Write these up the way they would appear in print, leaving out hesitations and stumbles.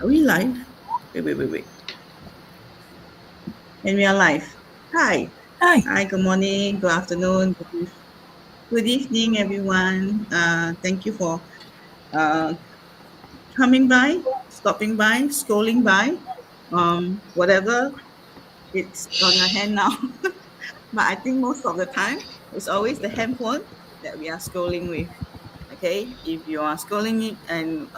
Are we live? Wait. And we are live. Hi. Hi. Hi, good morning, good afternoon, good evening, everyone. Thank you for uh, coming by, stopping by, scrolling by, whatever it's on your hand now. But I think most of the time, it's always the handphone that we are scrolling with. Okay, if you are scrolling it and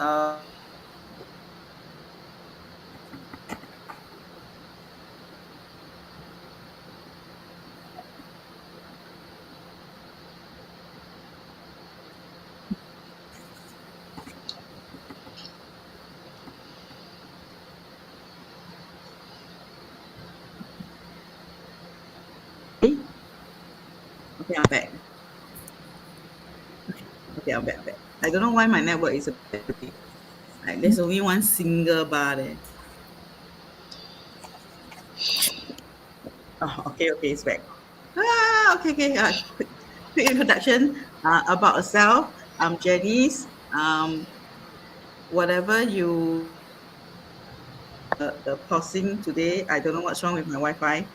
okay, I'm back. Okay, I'm back. I don't know why my network is a bit today. Like there's only one single bar there. Oh, okay, it's back. Okay. Quick introduction about herself. I'm Janice. Whatever you the pausing today, I don't know what's wrong with my Wi-Fi.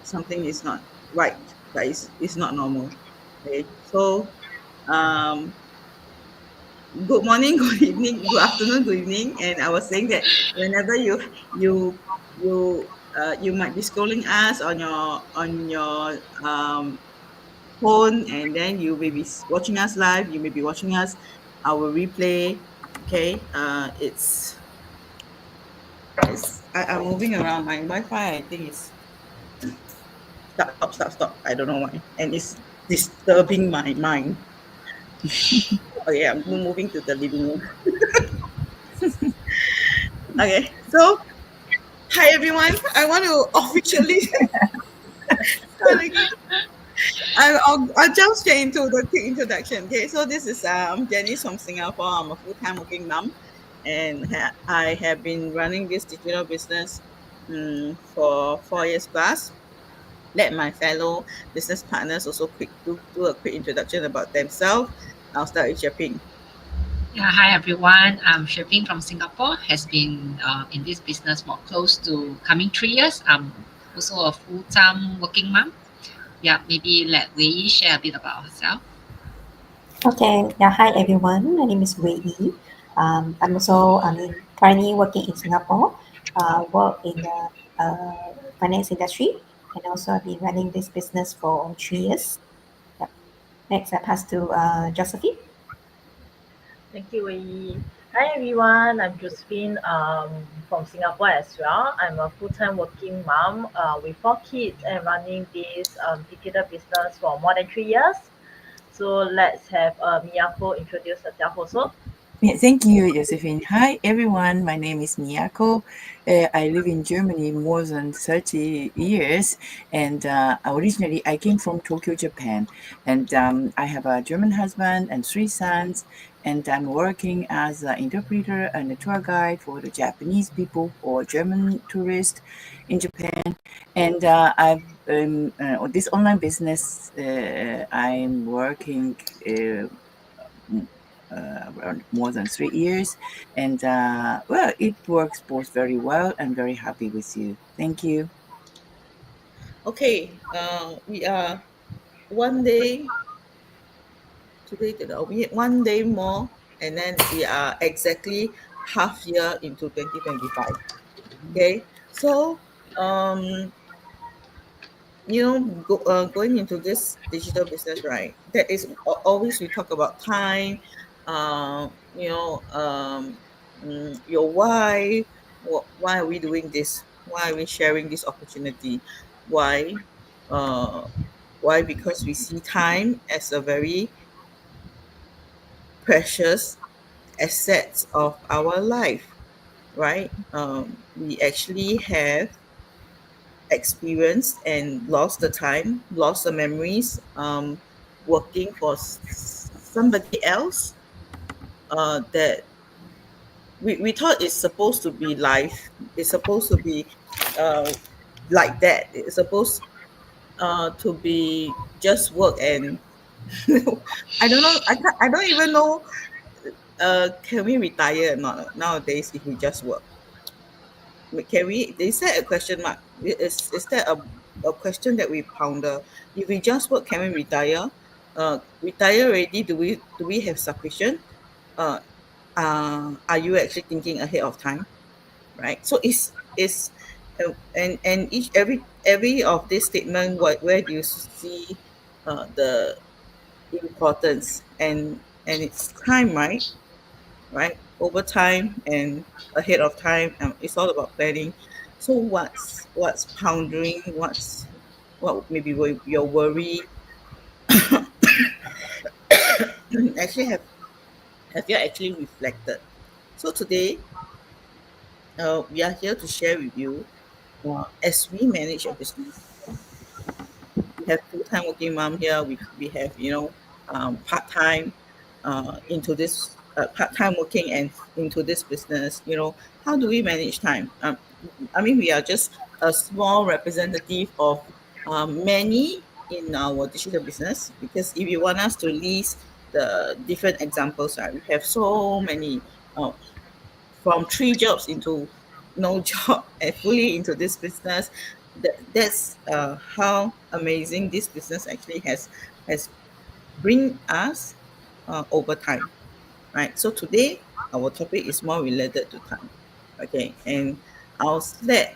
Something is not right. But it's not normal. Okay, so um, good morning, good evening, good afternoon, good evening. And I was saying that whenever you you might be scrolling us on your phone, and then you may be watching us live. You may be watching us our replay. Okay, I'm moving around. My Wi-Fi, I think is stop. I don't know why, and it's disturbing my mind. Okay, I'm moving to the living room. Okay, so hi everyone. I want to officially start again. I'll jump straight into the quick introduction. Okay, so this is Janice from Singapore. I'm a full-time working mom, and I have been running this digital business for 4 years plus. Let my fellow business partners also do a quick introduction about themselves. I'll start with Japing. Yeah, hi everyone. I'm Shirping from Singapore. Has been in this business for close to coming 3 years. I'm also a full-time working mom. Yeah, maybe let Wei share a bit about herself. Okay, yeah, hi everyone. My name is Wei Yi. Currently working in Singapore. Work in the finance industry, and also I've been running this business for 3 years. Yep. Next, I pass to Josephine. Thank you, Wei. Hi, everyone. I'm Josephine from Singapore as well. I'm a full-time working mom with 4 kids and running this digital business for more than 3 years. So let's have Miyako introduce herself also. Yeah, thank you, Josephine. Hi, everyone. My name is Miyako. I live in Germany more than 30 years, and originally I came from Tokyo, Japan. And I have a German husband and 3 sons, and I'm working as an interpreter and a tour guide for the Japanese people or German tourists in Japan. And I've this online business. I'm working. Around more than 3 years. And well, it works both very well and very happy with you. Thank you. Okay, we are one day today. We had one day more, and then we are exactly half year into 2025. Okay, so um, going into this digital business, right? That is always we talk about time. Uh, you know, your why. Why are we doing this? Why are we sharing this opportunity? Why? Uh, why? Because we see time as a very precious asset of our life, right? We actually have experienced and lost the time, lost the memories, working for somebody else that we thought it's supposed to be life. It's supposed to be uh, like that. It's supposed to be just work and I don't know. I don't even know can we retire or not nowadays if we just work? Can we? Is that a question mark? Is that a question that we ponder? If we just work, can we retire? Retire already? Do we have sufficient? Uh, are you actually thinking ahead of time? Right. So is and each every of this statement, where do you see the importance, and it's time, right, over time and ahead of time. It's all about planning. So what's pondering, what maybe your worry? Actually, have you actually reflected? So today, we are here to share with you, as we manage a business. We have full-time working mom here. We have, part-time, into this, part-time working and into this business. How do we manage time? I mean, we are just a small representative of, many in our digital business, because if you want us to list the different examples, right, we have so many, uh, from three jobs into no job and fully into this business. That's how amazing this business actually has bring us, over time, right? So today our topic is more related to time. Okay, and I'll let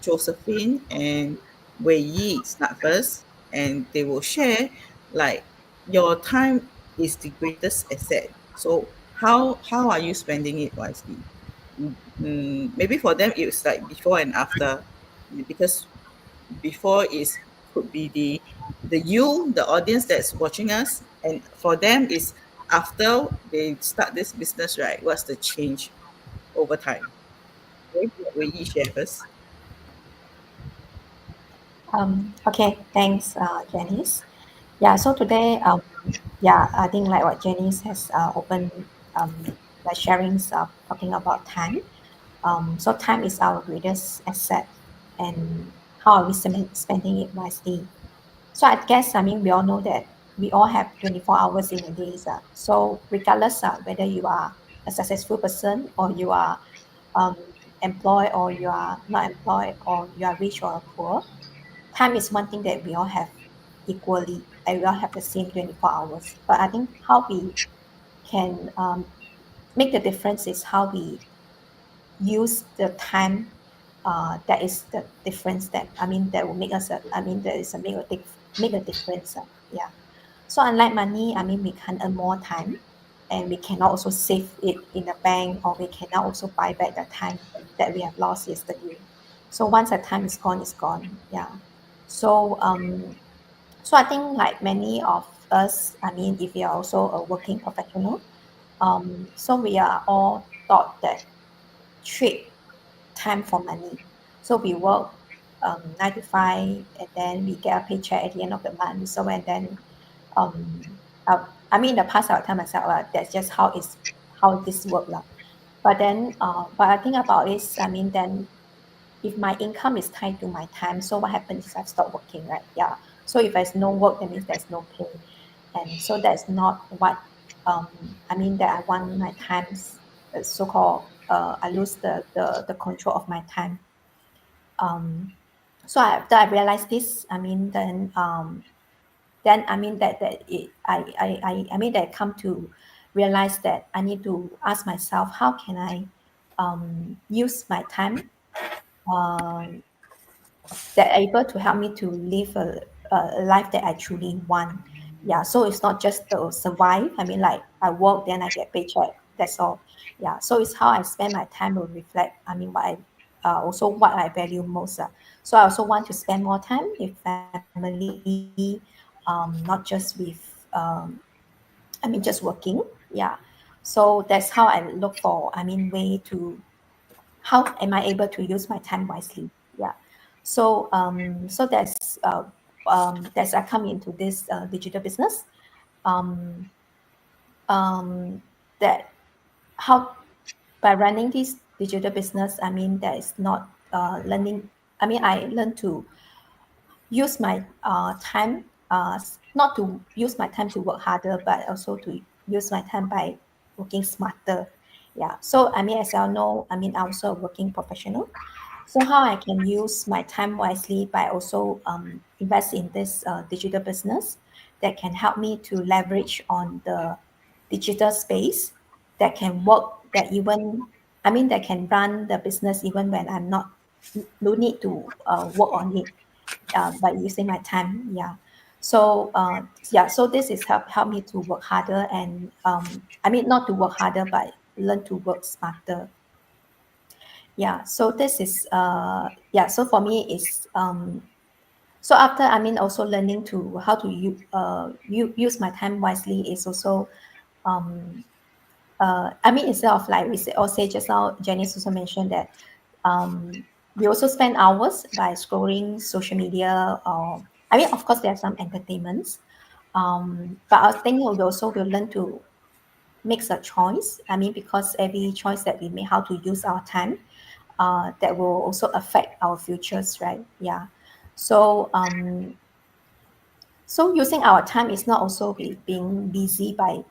Josephine and Wei Yi start first, and they will share, like, your time is the greatest asset. So how are you spending it wisely? Maybe for them it's like before and after, because before is could be the audience that's watching us, and for them is after they start this business, right? What's the change over time? Maybe we each share first. Okay, thanks, Janice. Yeah, so today, yeah, I think like what Janice has opened, like sharing, talking about time. So time is our greatest asset, and how are we spending it wisely? So I guess, I mean, we all know that we all have 24 hours in a day. So regardless, whether you are a successful person, or you are um, employed, or you are not employed, or you are rich or poor, time is one thing that we all have equally, and we all have the same 24 hours. But I think how we can make the difference is how we use the time. That is the difference, that I mean that will make us I mean that is a make a difference. Yeah. So unlike money, I mean, we can earn more time, and we cannot also save it in the bank, or we cannot also buy back the time that we have lost yesterday. So once the time is gone, it's gone. Yeah. So so I think like many of us, I mean, if you are also a working professional, so we are all taught that trade time for money. So we work 9 to 5, and then we get a paycheck at the end of the month. So and then I mean, in the past, I would tell myself, that's just how this work lah. But then, but I think about this. I mean, then if my income is tied to my time, so what happens is I've stopped working, right? Yeah. So if there's no work, that means there's no pay, and so that's not what I mean. That I want my times, so-called, I lose the control of my time. So after I realized this, I mean, then I mean that it I mean that I come to realize that I need to ask myself, how can I use my time um, that able to help me to live a life that I truly want. Yeah, so it's not just to survive. I mean, like I work, then I get paycheck. That's all. Yeah, so it's how I spend my time will reflect. I mean, what I also what I value most. So I also want to spend more time with family, not just with I mean just working. Yeah, so that's how I look for. I mean, way to how am I able to use my time wisely? Yeah. So so that's I come into this digital business. Um, that how by running this digital business, I mean that is not learning. I mean I learned to use my time not to use my time to work harder, but also to use my time by working smarter. Yeah. So I mean, as you all know, I mean, I'm also a working professional. So how I can use my time wisely by also invest in this digital business that can help me to leverage on the digital space that can work, that even, I mean, that can run the business even when I'm not, no need to work on it by using my time. Yeah. So yeah, so this is help me to work harder and I mean, not to work harder, but learn to work smarter. Yeah. So this is yeah. So for me is so after, I mean, also learning to how to use my time wisely is also um I mean, instead of like we say, or say just now, Janice also mentioned that we also spend hours by scrolling social media. Or I mean, of course, there are some entertainments, but I was thinking we also will learn to make a choice. I mean, because every choice that we make, how to use our time, that will also affect our futures, right? Yeah. So so using our time is not also being busy by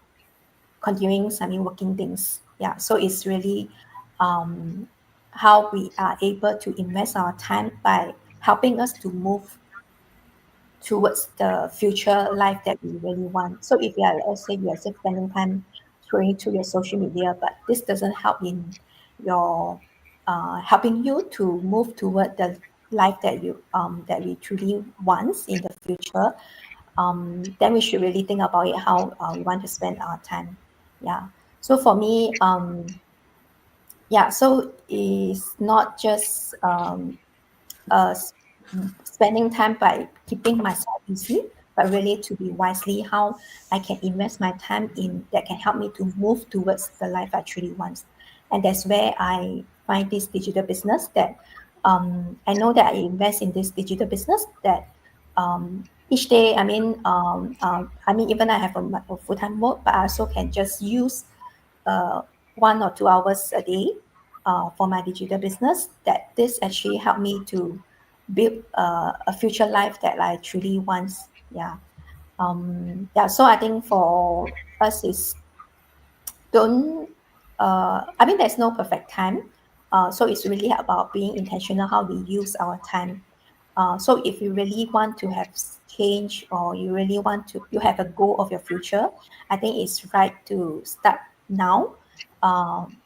continuing some working things. Yeah, so it's really how we are able to invest our time by helping us to move towards the future life that we really want. So if you are, let's say, you are just spending time scrolling through your social media, but this doesn't help in your helping you to move toward the life that we truly want in the future, then we should really think about it how we want to spend our time. Yeah. So for me, yeah, so it's not just uh, s- spending time by keeping myself busy, but really to be wisely how I can invest my time in that can help me to move towards the life I truly want. And that's where I find this digital business that I know that I invest in this digital business that each day, I mean, even I have a full-time work, but I also can just use uh, 1 or 2 hours a day for my digital business. That this actually helped me to build a future life that I truly want. Yeah. Yeah. So I think for us is don't. I mean, there's no perfect time. So it's really about being intentional how we use our time. So if you really want to have change, or you really want to, you have a goal of your future, I think it's right to start now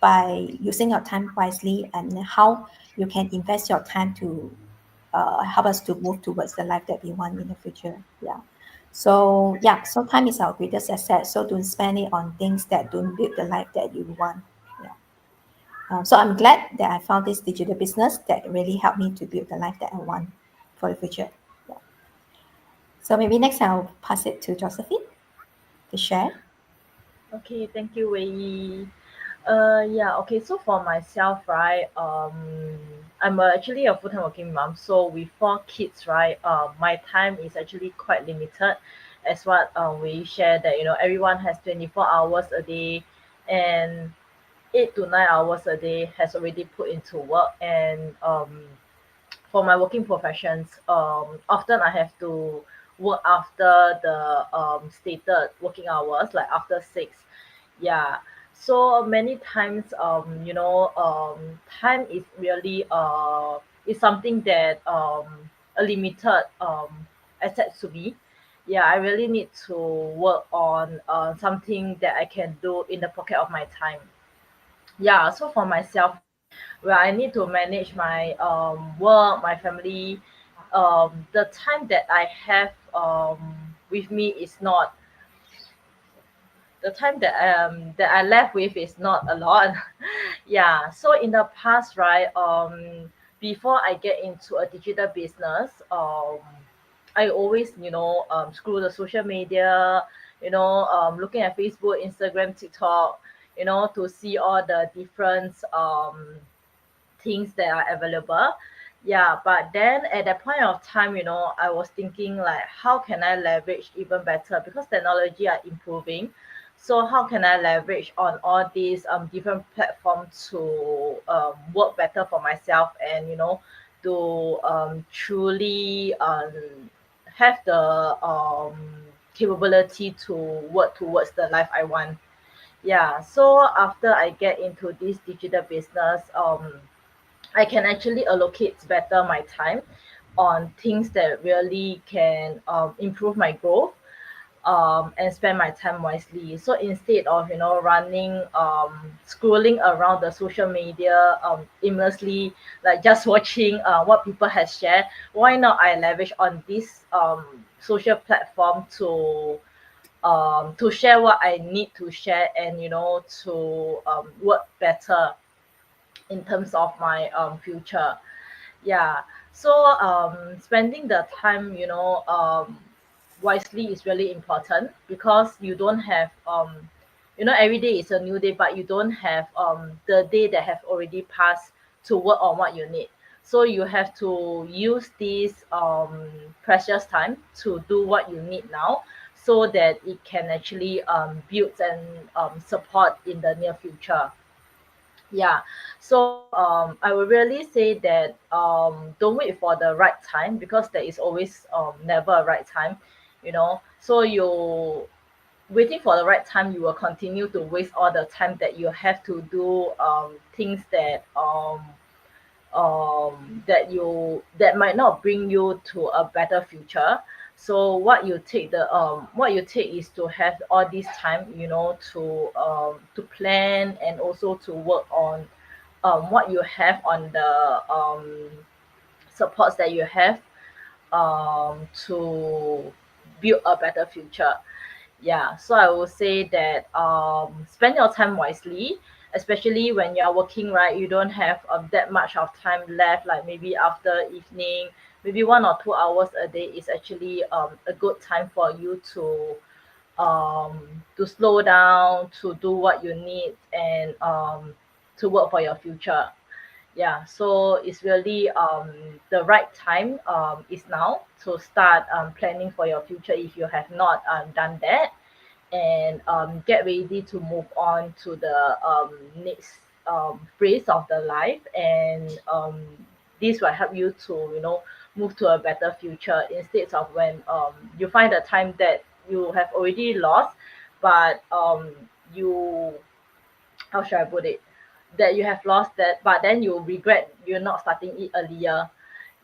by using your time wisely and how you can invest your time to help us to move towards the life that we want in the future. Yeah. So yeah, so time is our greatest asset. So don't spend it on things that don't build the life that you want. Yeah. So I'm glad that I found this digital business that really helped me to build the life that I want for the future. Yeah. So maybe next I'll pass it to Josephine to share. Okay, thank you, Wei. Yeah, okay, so for myself, right, I'm actually a full-time working mom. So with 4 kids, right, my time is actually quite limited, as what we share that everyone has 24 hours a day, and 8 to 9 hours a day has already put into work. And for my working professions, often I have to work after the stated working hours, like after 6. Yeah. So many times, time is really is something that a limited asset to me. Yeah, I really need to work on something that I can do in the pocket of my time. Yeah, so for myself, right, where I need to manage my work, my family, the time that I have with me is not the time that I left with is not a lot. Yeah. So in the past, right, before I get into a digital business, I always, scroll the social media, looking at Facebook, Instagram, TikTok, to see all the different things that are available. Yeah, but then at that point of time, I was thinking like, how can I leverage even better, because technology are improving. So how can I leverage on all these different platforms to work better for myself, and to truly have the capability to work towards the life I want. Yeah, so after I get into this digital business, I can actually allocate better my time on things that really can improve my growth, and spend my time wisely. So instead of running, scrolling around the social media aimlessly, like just watching what people has shared, why not I leverage on this social platform to share what I need to share, and to work better in terms of my future. Yeah. So spending the time, wisely is really important, because you don't have every day is a new day, but you don't have the day that have already passed to work on what you need. So you have to use this precious time to do what you need now, so that it can actually build and support in the near future. Yeah. So I would really say that don't wait for the right time, because there is always never a right time, So you waiting for the right time, you will continue to waste all the time that you have to do things that might not bring you to a better future. So what you take is to have all this time, to plan, and also to work on what you have on the supports that you have, to build a better future. Yeah, so I will say that spend your time wisely, especially when you're working, right? You don't have that much of time left, like maybe after evening, maybe 1 or 2 hours a day is actually a good time for you to slow down, to do what you need, and to work for your future. Yeah, so it's really the right time is now to start planning for your future if you have not done that, and get ready to move on to the next phase of the life, and this will help you to move to a better future, instead of when you find the time that you have already lost, but you how should I put it, that you have lost that, but then you regret you're not starting it earlier.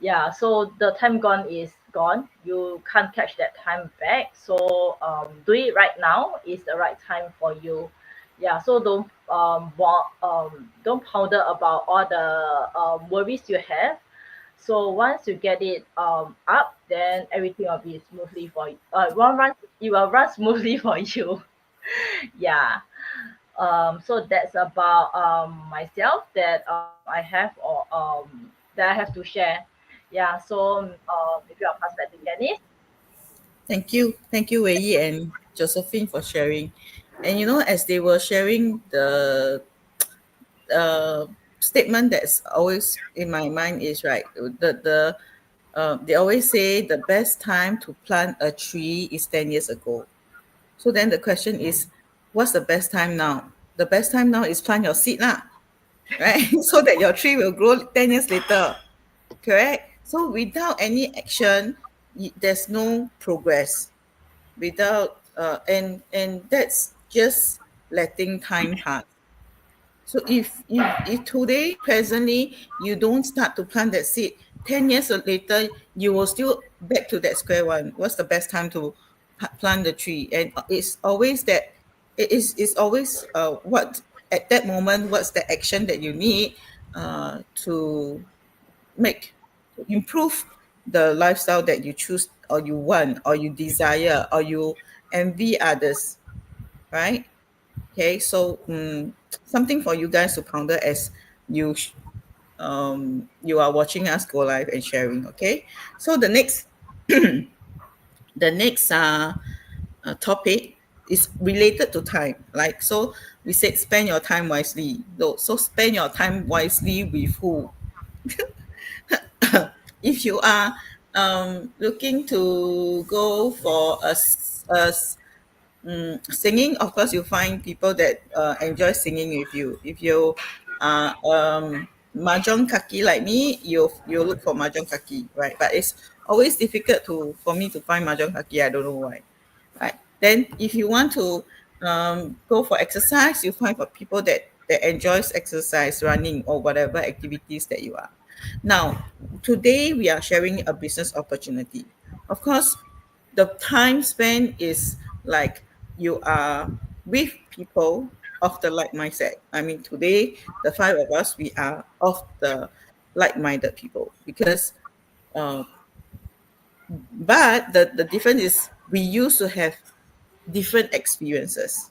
Yeah, so the time gone is gone. You can't catch that time back. So do it right now is the right time for you. Yeah, so don't ponder about all the worries you have. So once you get it up, then everything will be smoothly for you. It will run smoothly for you. Yeah. So that's about myself that I have, or that I have to share. Yeah. So maybe I'll pass back to Janice. Thank you, Wei Yi and Josephine for sharing. And as they were sharing the uh, statement that's always in my mind is right. They always say the best time to plant a tree is 10 years ago. So then the question is, what's the best time now? The best time now is plant your seed lah, right? So that your tree will grow 10 years later. Correct. So without any action, there's no progress. Without and that's just letting time pass. So if today presently you don't start to plant that seed, 10 years later you will still back to that square one. What's the best time to plant the tree? And it's always that it's always what at that moment what's the action that you need to make to improve the lifestyle that you choose or you want or you desire or you envy others, right? Okay, so something for you guys to ponder as you are watching us go live and sharing. Okay, so the next topic is related to time. Like so, we said spend your time wisely. So spend your time wisely with who? If you are looking to go for singing, of course, you find people that enjoy singing with you. If you are mahjong kaki like me, you look for mahjong kaki, right? But it's always difficult for me to find mahjong kaki. I don't know why. Right. Then, if you want to go for exercise, you find for people that enjoys exercise, running, or whatever activities that you are. Now, today we are sharing a business opportunity. Of course, the time spent is like you are with people of the like mindset. I mean, today the five of us, we are of the like-minded people, because uh, but the difference is we used to have different experiences,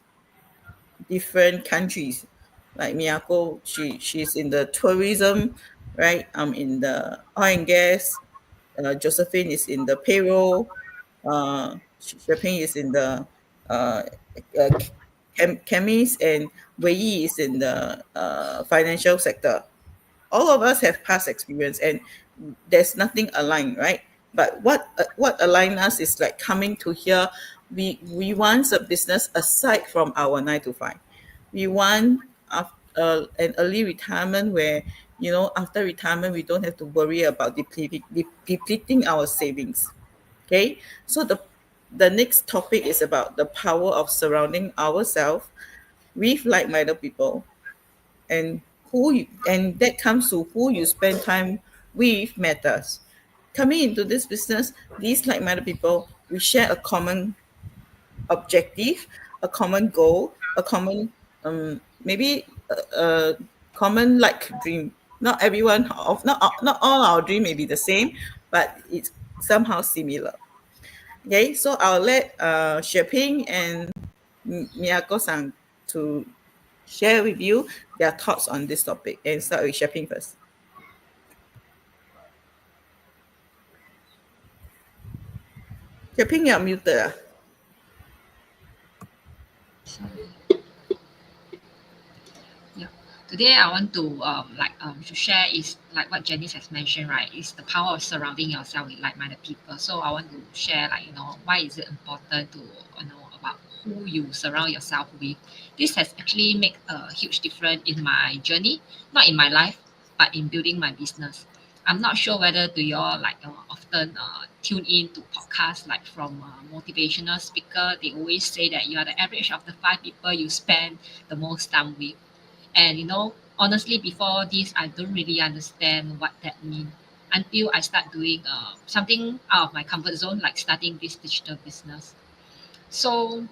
different countries. Like Miyako, she's in the tourism, right? I'm in the oil and gas. Josephine is in the payroll. Sheping is in the uh, chemist, and Wei Yi is in the financial sector. All of us have past experience, and there's nothing aligned, right? But what align us is like coming to here. We want a business aside from our 9 to 5. We want an early retirement where, after retirement we don't have to worry about depleting our savings. Okay, so the next topic is about the power of surrounding ourselves with like-minded people, and and that comes to who you spend time with matters. Coming into this business, these like-minded people, we share a common objective, a common goal, a common maybe a common like dream. Not everyone of not all our dream may be the same, but it's somehow similar. Okay, so I'll let Xue and Miyako-san to share with you their thoughts on this topic, and start with Xue first. Xue, you're muted. Sorry. Yeah. Today I want to to share is like what Janice has mentioned, right? Is the power of surrounding yourself with like-minded people. So I want to share why is it important to about who you surround yourself with. This has actually made a huge difference in my journey, not in my life, but in building my business. I'm not sure whether do you all often tune in to podcasts like from motivational speaker. They always say that you are the average of the 5 people you spend the most time with. And honestly, before this, I don't really understand what that means until I start doing something out of my comfort zone, like starting this digital business. So,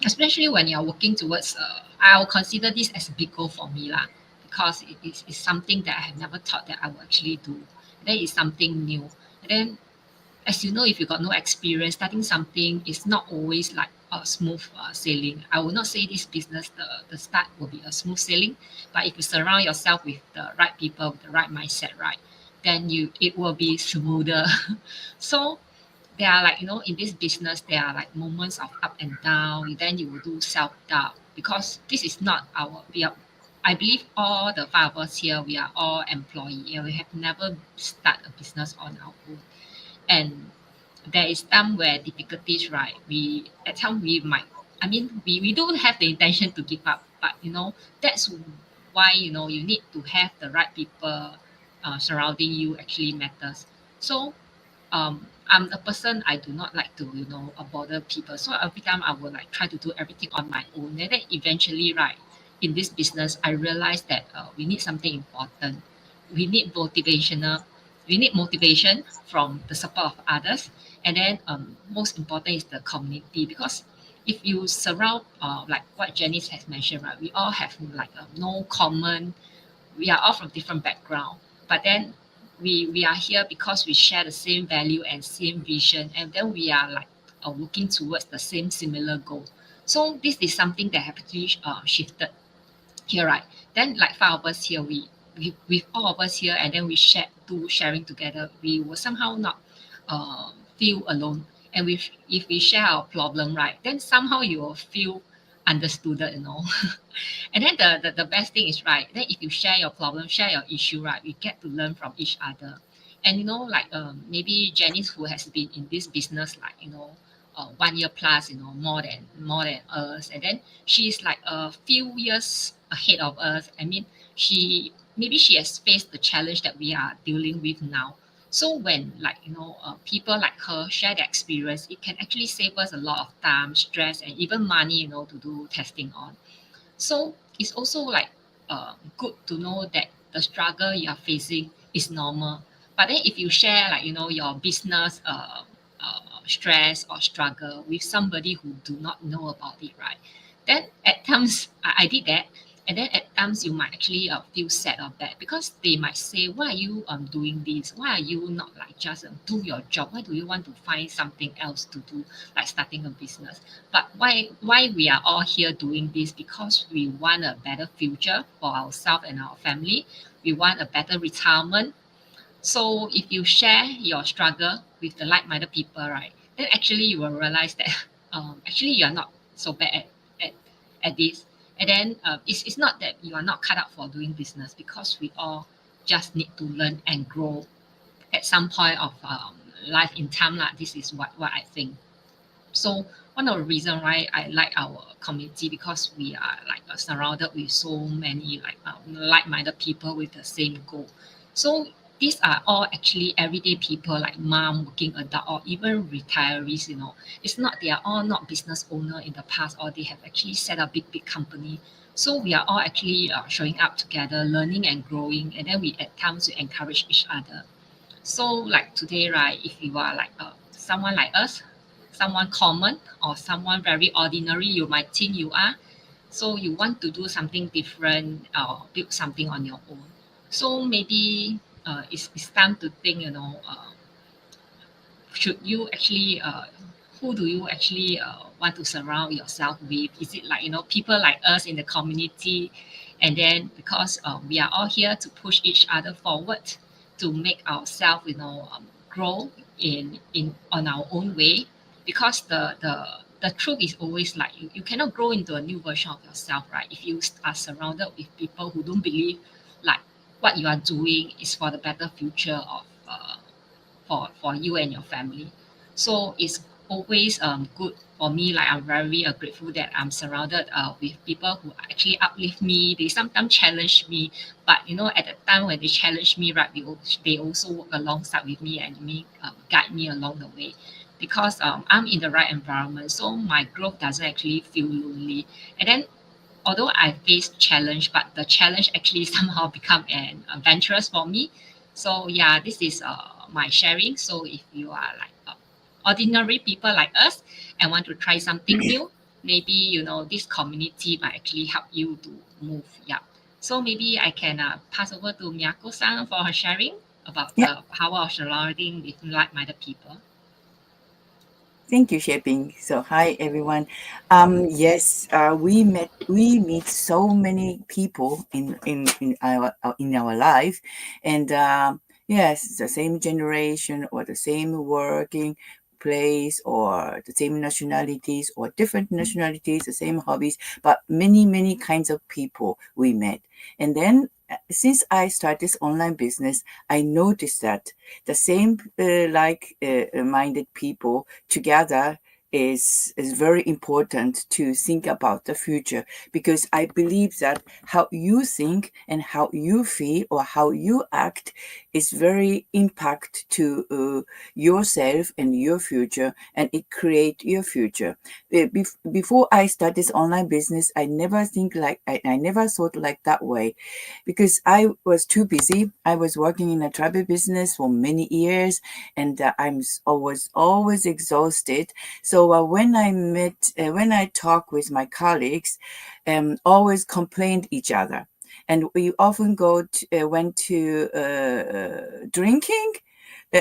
especially when you're working towards, I'll consider this as a big goal for me lah, because it's something that I have never thought that I will actually do. That is something new. And then as you know, if you got no experience, starting something is not always like a smooth sailing. I will not say this business, the start will be a smooth sailing, but if you surround yourself with the right people, with the right mindset, right, then it will be smoother. So there are in this business, there are like moments of up and down. Then you will do self-doubt, because this is not we are, I believe all the 5 of us here, we are all employee, and we have never start a business on our own. And there is time where difficulties, right, we at time we might, I mean, we don't have the intention to give up, but that's why you need to have the right people surrounding you actually matters. So I'm a person, I do not like to bother people, so every time I will like try to do everything on my own. And then eventually, right, in this business I realized that we need something important. We need motivation from the support of others. And then most important is the community, because if you surround like what Janice has mentioned, right, we all have like no common, we are all from different background, but then we are here because we share the same value and same vision, and then we are like working towards the same similar goal. So this is something that have actually shifted here, right? Then like 5 of us here, we with all of us here, and then we do sharing together, we will somehow not feel alone. And if we share our problem, right, then somehow you will feel understood. And then the best thing is, right, then if you share your problem, share your issue, right, we get to learn from each other. And like maybe Janice, who has been in this business like 1 year plus, more than us. And then she's like a few years ahead of us. I mean, she has faced the challenge that we are dealing with now. So when people like her share their experience, it can actually save us a lot of time, stress, and even money, to do testing on. So it's also like good to know that the struggle you are facing is normal. But then if you share like your business stress or struggle with somebody who do not know about it, right? Then at times I did that, and then at times you might actually feel sad or bad because they might say, why are you doing this? Why are you not like just do your job? Why do you want to find something else to do, like starting a business? But why we are all here doing this? Because we want a better future for ourselves and our family. We want a better retirement. So if you share your struggle with the like-minded people, right, then actually you will realize that actually you are not so bad at, at this. And then it's not that you are not cut out for doing business, because we all just need to learn and grow at some point of life in time. Like, this is what I think. So one of the reason why I like our community, because we are like surrounded with so many like-minded people with the same goal. So these are all actually everyday people like mom, working adult, or even retirees. It's not, they are all not business owner in the past, or they have actually set up big company. So we are all actually showing up together, learning and growing, and then we at times we encourage each other. So like today, right, if you are like someone like us, someone common or someone very ordinary, you might think you are. So you want to do something different or build something on your own. So maybe it's time to think, should you actually, who do you actually want to surround yourself with? Is it like, people like us in the community? And then because we are all here to push each other forward, to make ourselves, grow in on our own way. Because the truth is always like, you cannot grow into a new version of yourself, right? If you are surrounded with people who don't believe like what you are doing is for the better future of for you and your family. So it's always good for me. Like, I'm very grateful that I'm surrounded with people who actually uplift me. They sometimes challenge me, but at the time when they challenge me, right, they also work alongside with me and guide me along the way. Because I'm in the right environment, so my growth doesn't actually feel lonely. And then although I face challenge, but the challenge actually somehow become an adventurous for me. So yeah, this is my sharing. So if you are like ordinary people like us and want to try something new, maybe this community might actually help you to move. Yeah. So maybe I can pass over to Miyako-san for her sharing about Yeah. the power of surrounding with like-minded people. Thank you, Shaping. So, hi everyone. Yes, we meet so many people in our life, and yes, the same generation or the same working place or the same nationalities or different nationalities, the same hobbies, but many kinds of people we met. And then since I started this online business, I noticed that the same minded people together is very important to think about the future, because I believe that how you think and how you feel or how you act is very impact to yourself and your future, and it create your future. Before I start this online business, I never thought like that way, because I was too busy. I was working in a travel business for many years, and I was always exhausted. So when I talk with my colleagues, always complained each other, and we often went to drinking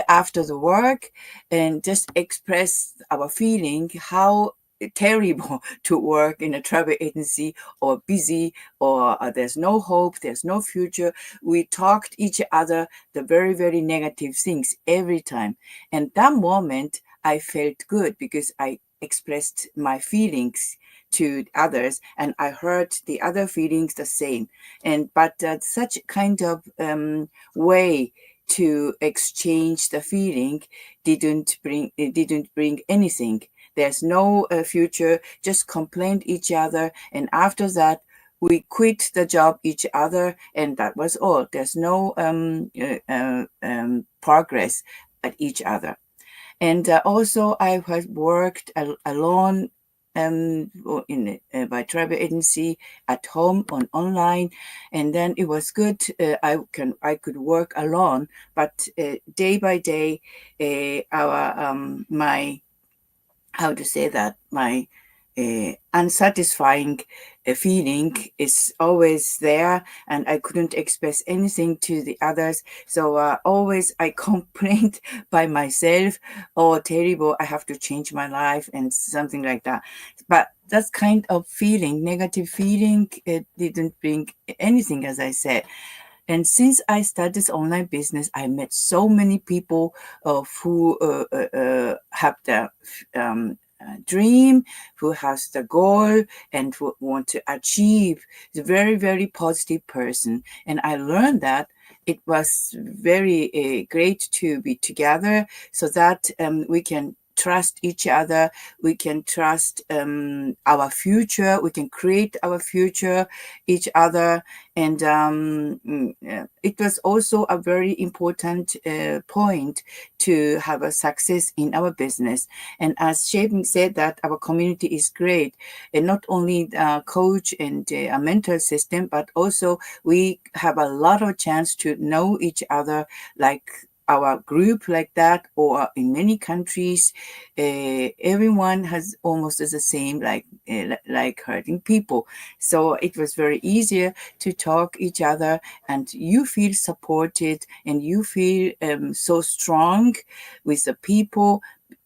after the work, and just express our feeling how terrible to work in a travel agency, or busy, or there's no hope, there's no future. We talked each other the very negative things every time, and that moment I felt good because I expressed my feelings to others, and I heard the other feelings the same. And but such kind of way to exchange the feeling didn't bring anything. There's no future, just complained each other, and after that we quit the job each other, and that was all. There's no progress at each other. And also, I have worked alone in by travel agency, at home, online, and then it was good. I could work alone, but day by day, our my how to say that my unsatisfying feeling is always there, and I couldn't express anything to the others. So always I complained by myself, oh, terrible, I have to change my life and something like that. But that kind of feeling, negative feeling, it didn't bring anything, as I said. And since I started this online business, I met so many people who have the dream, who has the goal, and who want to achieve. It's a very, very positive person. And I learned that it was very great to be together, so that we can trust each other, we can trust our future, we can create our future each other. And it was also a very important point to have a success in our business. And as Shaping said, that our community is great, and not only coach and a mentor system, but also we have a lot of chance to know each other, like our group like that, or in many countries, everyone has almost the same, like hurting people. So it was very easier to talk each other, and you feel supported, and you feel so strong with the people,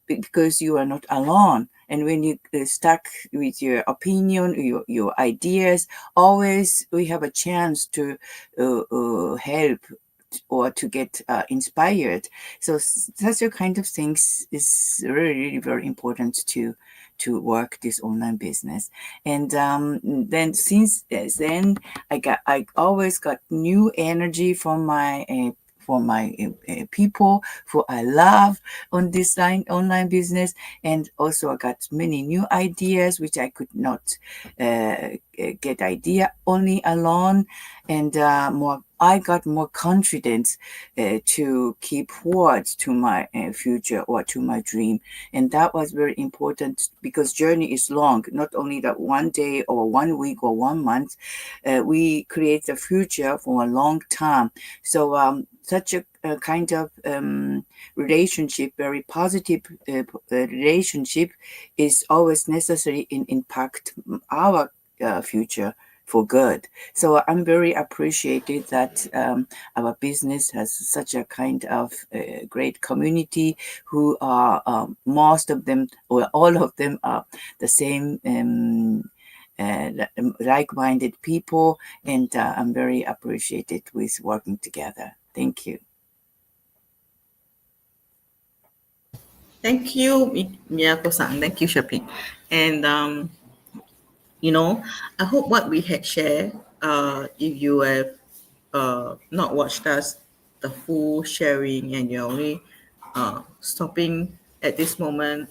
because you are not alone. And when you stuck with your opinion, your ideas, always we have a chance to help or to get inspired. So such a kind of things is really, really very important to work this online business. And then since then, I always got new energy from my people who I love on this online business. And also I got many new ideas which I could not get idea only alone. And I got more confidence to keep forward to my future or to my dream. And that was very important, because journey is long, not only that one day or 1 week or 1 month. We create the future for a long time. So such a kind of relationship, very positive relationship, is always necessary in impact our future for good. So I'm very appreciated that our business has such a kind of great community, who are most of them or all of them are the same like-minded people, and I'm very appreciated with working together. Thank you. Thank you, Miyako-san. Thank you, Shaping. And I hope what we had shared, if you have not watched us the full sharing, and you're only stopping at this moment,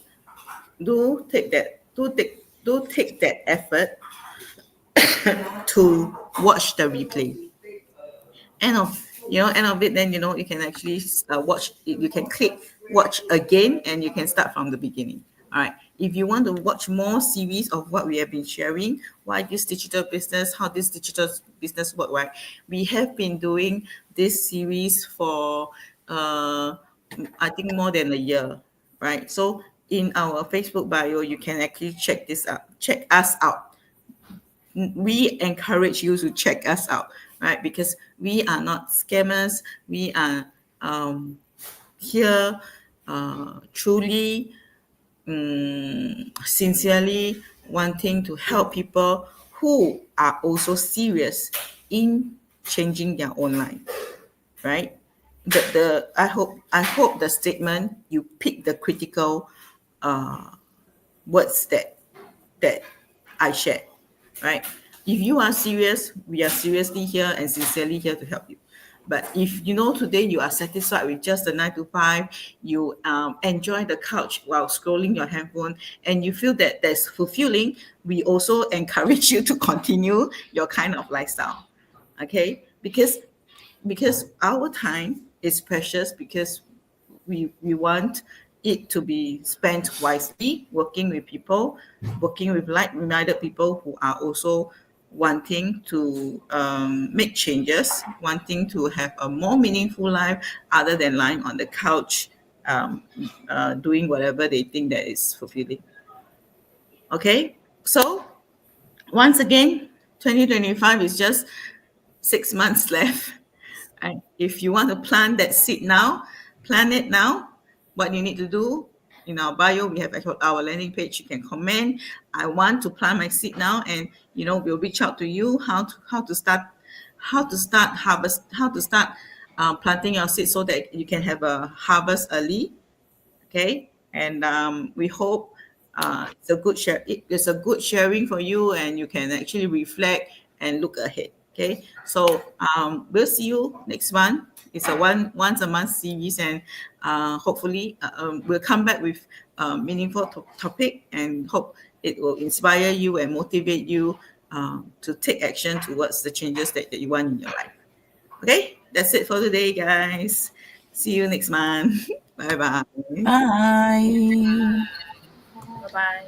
do take that effort to watch the replay. End of it, then you can actually watch. You can click watch again, and you can start from the beginning. All right. If you want to watch more series of what we have been sharing, why this digital business, how this digital business work, right? We have been doing this series for I think more than a year, right? So in our Facebook bio, you can actually check us out. We encourage you to check us out, right? Because we are not scammers. We are here truly, sincerely wanting to help people who are also serious in changing their own life, right? I hope the statement, you pick the critical words that I shared, right? If you are serious, we are seriously here and sincerely here to help you, But if you know today you are satisfied with just the 9 to 5, you enjoy the couch while scrolling your handphone, and you feel that that's fulfilling, we also encourage you to continue your kind of lifestyle. Okay, because our time is precious, because we want it to be spent wisely, working with people, working with like-minded people who are also wanting to make changes, wanting to have a more meaningful life other than lying on the couch, doing whatever they think that is fulfilling. Okay, so once again, 2025 is just 6 months left. And if you want to plant that seed now, plant it now. What you need to do, in our bio, we have our landing page. You can comment, I want to plant my seed now, and we'll reach out to you how to start planting your seed so that you can have a harvest early. Okay, and we hope it's a good sharing for you, and you can actually reflect and look ahead. Okay, so we'll see you next one. It's a once a month series, and hopefully we'll come back with a meaningful topic, and hope it will inspire you and motivate you to take action towards the changes that you want in your life. Okay, that's it for today, guys. See you next month. Bye bye. Bye. Bye bye.